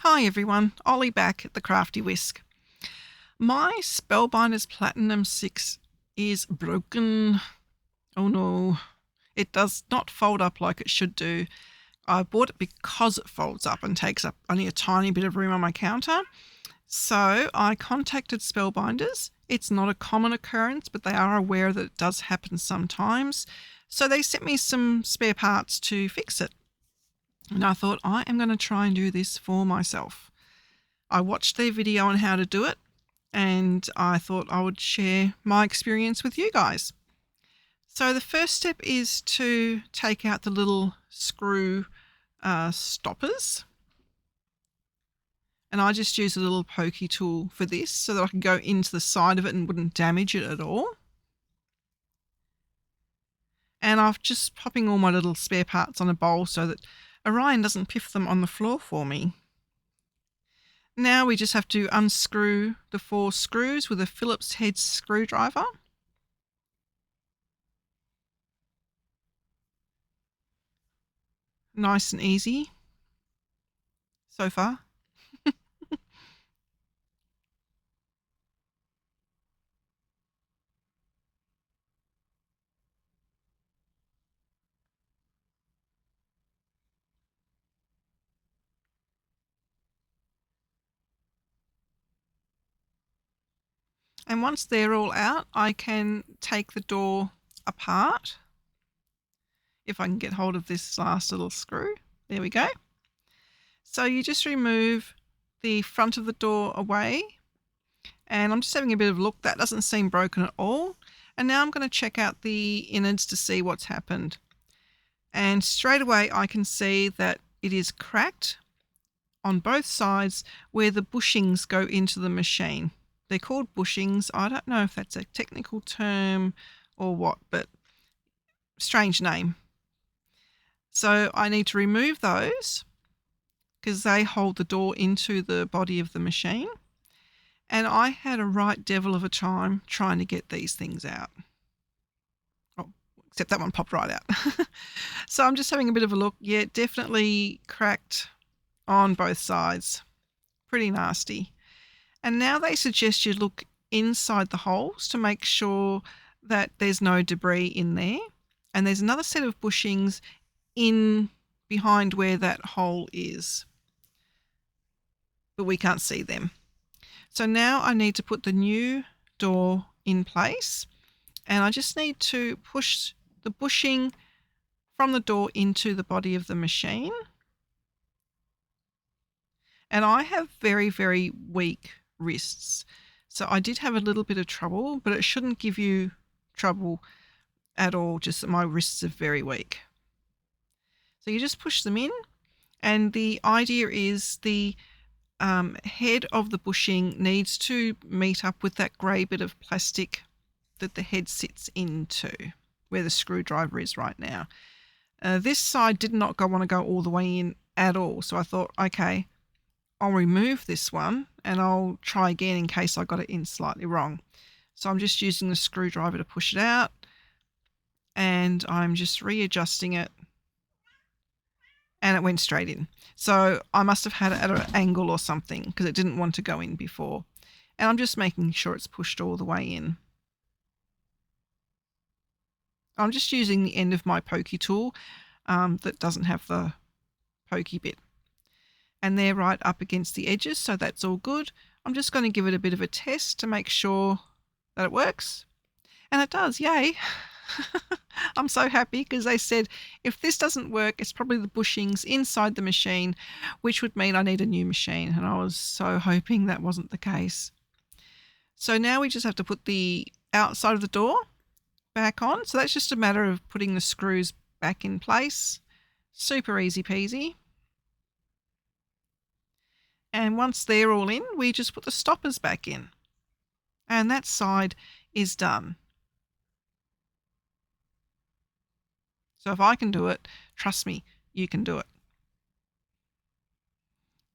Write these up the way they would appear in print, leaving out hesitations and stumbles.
Hi everyone, Ollie back at the Crafty Whisk. My Spellbinders Platinum 6 is broken. Oh no, it does not fold up like it should do. I bought it because it folds up and takes up only a tiny bit of room on my counter. So I contacted Spellbinders. It's not a common occurrence, but they are aware that it does happen sometimes. So they sent me some spare parts to fix it. And I thought, I am going to try and do this for myself. I watched their video on how to do it, and I thought I would share my experience with you guys. So the first step is to take out the little screw stoppers. And I just use a little pokey tool for this so that I can go into the side of it and wouldn't damage it at all. And I'm just popping all my little spare parts on a bowl so that Orion doesn't piff them on the floor for me. Now we just have to unscrew the 4 screws with a Phillips head screwdriver. Nice and easy so far. And once they're all out, I can take the door apart. If I can get hold of this last little screw. There we go. So you just remove the front of the door away. And I'm just having a bit of a look. That doesn't seem broken at all. And now I'm going to check out the innards to see what's happened. And straight away I can see that it is cracked on both sides where the bushings go into the machine. They're called bushings. I don't know if that's a technical term or what, but strange name. So I need to remove those because they hold the door into the body of the machine. And I had a right devil of a time trying to get these things out. Oh, except that one popped right out. So I'm just having a bit of a look. Yeah, definitely cracked on both sides. Pretty nasty. And now they suggest you look inside the holes to make sure that there's no debris in there. And there's another set of bushings in behind where that hole is, but we can't see them. So now I need to put the new door in place, and I just need to push the bushing from the door into the body of the machine. And I have very, very weak wrists, so I did have a little bit of trouble, but it shouldn't give you trouble at all, just that my wrists are very weak. So you just push them in, and the idea is the head of the bushing needs to meet up with that grey bit of plastic that the head sits into, where the screwdriver is right now. This side did not want to go all the way in at all, so I thought, okay, I'll remove this one and I'll try again in case I got it in slightly wrong. So I'm just using the screwdriver to push it out, and I'm just readjusting it. And it went straight in. So I must have had it at an angle or something because it didn't want to go in before. And I'm just making sure it's pushed all the way in. I'm just using the end of my pokey tool that doesn't have the pokey bit. And they're right up against the edges, so that's all good. I'm just going to give it a bit of a test to make sure that it works. And it does, yay! I'm so happy because they said if this doesn't work, it's probably the bushings inside the machine, which would mean I need a new machine. And I was so hoping that wasn't the case. So now we just have to put the outside of the door back on. So that's just a matter of putting the screws back in place. Super easy peasy. And once they're all in, we just put the stoppers back in. And that side is done. So if I can do it, trust me, you can do it.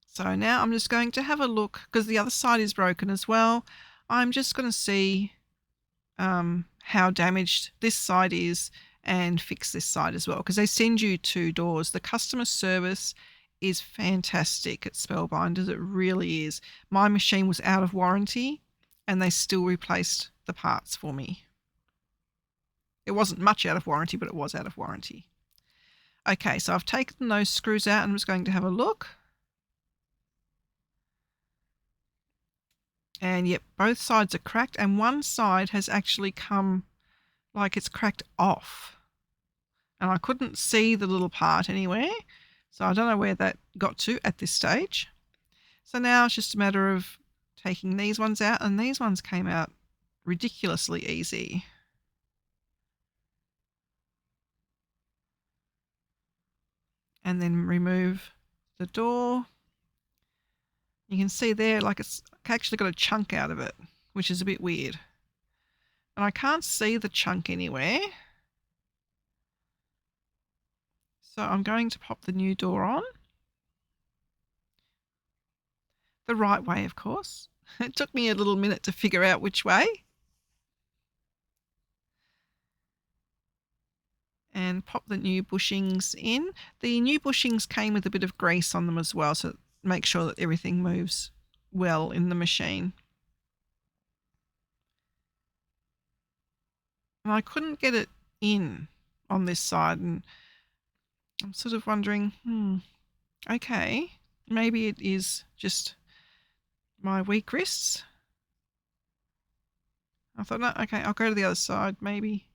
So now I'm just going to have a look because the other side is broken as well. I'm just going to see how damaged this side is and fix this side as well, because they send you 2 doors. The customer service is fantastic at Spellbinders. It really is. My machine was out of warranty and they still replaced the parts for me. It wasn't much out of warranty, but it was out of warranty. Okay, so I've taken those screws out and I'm just going to have a look. And yep, both sides are cracked and one side has actually come like it's cracked off. And I couldn't see the little part anywhere. So I don't know where that got to at this stage. So now it's just a matter of taking these ones out, and these ones came out ridiculously easy. And then remove the door. You can see there, like it's actually got a chunk out of it, which is a bit weird. And I can't see the chunk anywhere. So I'm going to pop the new door on. The right way, of course. It took me a little minute to figure out which way. And pop the new bushings in. The new bushings came with a bit of grease on them as well, so make sure that everything moves well in the machine. And I couldn't get it in on this side, and I'm sort of wondering, okay, maybe it is just my weak wrists. I thought, no, okay, I'll go to the other side maybe.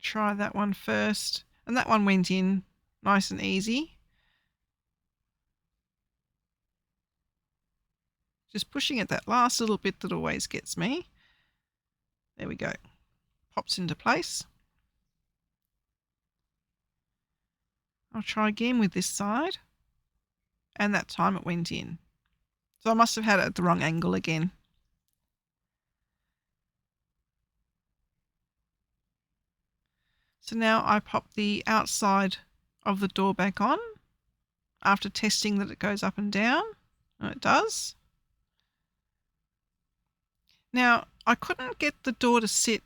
Try that one first. And that one went in nice and easy. Just pushing at that last little bit that always gets me. There we go. Pops into place. I'll try again with this side. And that time it went in. So I must have had it at the wrong angle again. So now I pop the outside of the door back on after testing that it goes up and down. And it does. Now, I couldn't get the door to sit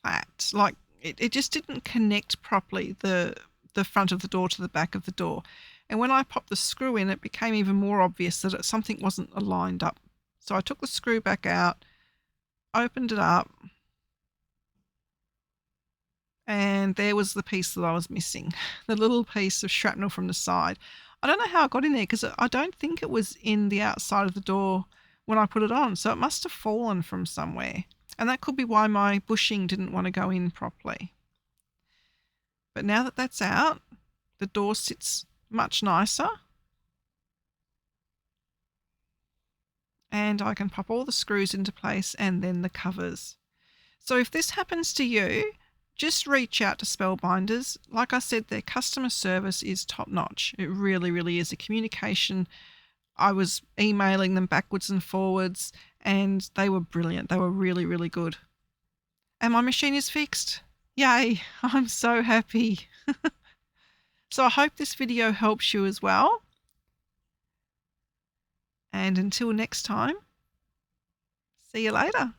flat. Like it just didn't connect properly, the front of the door to the back of the door. And when I popped the screw in, it became even more obvious that something wasn't aligned up. So I took the screw back out, opened it up, and there was the piece that I was missing, the little piece of shrapnel from the side. I don't know how it got in there because I don't think it was in the outside of the door when I put it on. So it must have fallen from somewhere. And that could be why my bushing didn't want to go in properly. But now that that's out, the door sits much nicer. And I can pop all the screws into place and then the covers. So if this happens to you, just reach out to Spellbinders. Like I said, their customer service is top notch. It really, really is. The communication, I was emailing them backwards and forwards and they were brilliant. They were really, really good. And my machine is fixed. Yay, I'm so happy. So I hope this video helps you as well. And until next time, see you later.